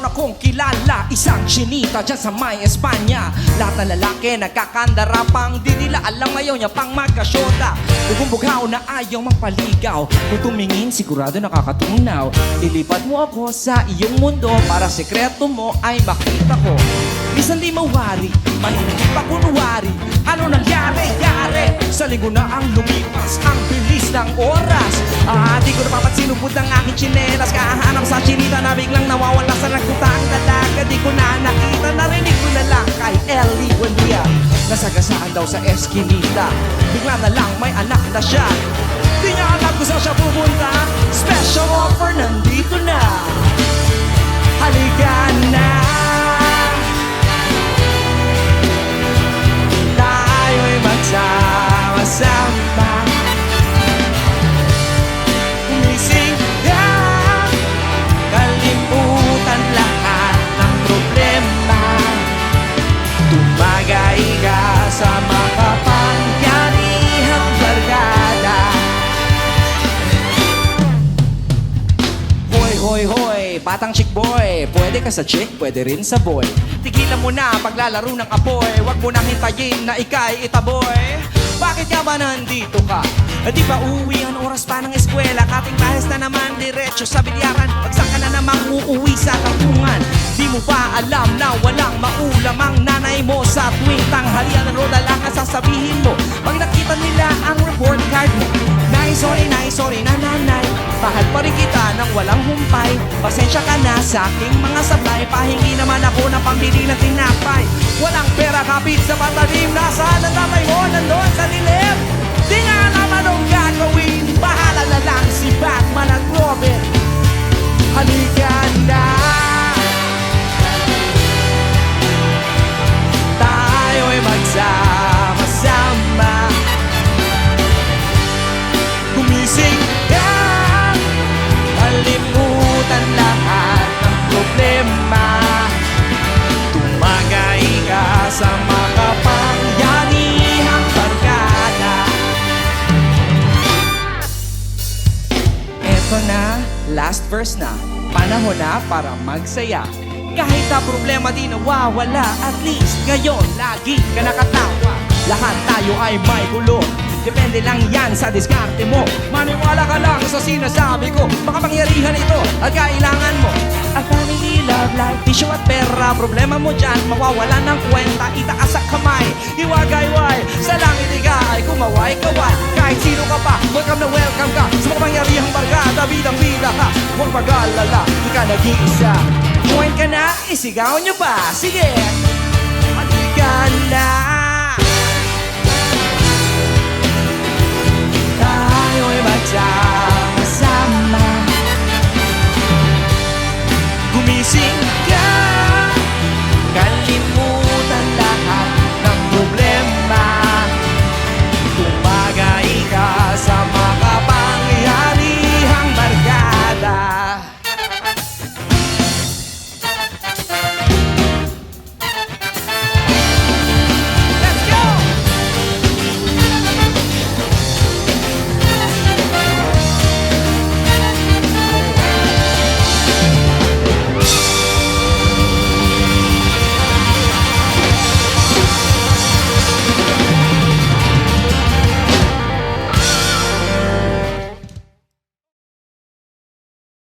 Meron akong kilala, isang chinita dyan sa may Espanya. Lahat na lalaki nagkakandara pang di nila alam ayaw niya pang magkasyota. Bugong-bughaw na ayaw magpaligaw. Kung tumingin sigurado nakakatunaw. Ilipat mo ako sa iyong mundo para sekreto mo ay makita ko. Minsan di mawari, manunod pa kunwari. Ano nangyari? Yari! Sa linggo na ang lumipas, ang bilis ng oras. Di ko napapansin ubod ng aking tsinelas. Kahanap sa chinita na biglang nawawala sa nagtutang dalaga. Di ko na nakita, narinig ko na lang kay Ellie Buendia. Nasagasaan daw sa eskinita, bigla na lang may anak na siya. Di niya alam kung saan siya pupunta. Special offer nandito na. Halika na, tayo'y magsama-sama. Umising ka, kalimutan lahat ng problema. Tumagay ka sa makapangyarihang barkada. Hoy, hoy, hoy, batang chick boy. Pwede ka sa chick, pwede rin sa boy. Tigilan mo na paglalaro ng apoy. Huwag mo nang hintayin na ika'y itaboy. Bakit ka ba nandito ka? Di ba uwi ang oras pa ng eskwela? Kating bahis na naman diretso sa bilyaran. Pagsak ka na namang uuwi sa tampungan. Di mo ba alam na walang maulam ang nanay mo? Sa tuwing tanghalian ng roda lang ang sasabihin mo. Pag nakita nila ang report card mo, nay, sorry na nanay. Mahal pa rin kita nang walang humpay. Pasensya ka na sa aking mga sablay. Pahingi naman ako ng pambili ng tinapay. Walang pera kapit sa patalim. Nasaan ang tatay mo? Nandun sa dilim. Di nga alam anong gagawin. Bahala na lang si Batman at Robin. Halika na, tayo'y magsama-sama. Gumising ka, kalimutan lahat ng problema. Tumagay ka sa makapangyarihang barkada. Eto na, last verse na. Panahon na para magsaya. Kahit na problema di nawawala, at least ngayon lagi ka nakatawa. Lahat tayo ay may gulo, depende lang yan sa diskarte mo. Maniwala ka lang sa sinasabi ko, makapangyarihan ito at kailangan mo. A family, love, life, issue at pera. Problema mo dyan, mawawala ng kwenta. Itaas sa kamay, iwagayway. Sa langit ay kumaway-kaway. Kahit sino ka pa, welcome na welcome ka sa makapangyarihang barkada. Bidang-bida ka, huwag mag-alala, di ka nag-iisa. Join ka na, isigaw nyo pa. Sige, halika na, tayo'y magsama.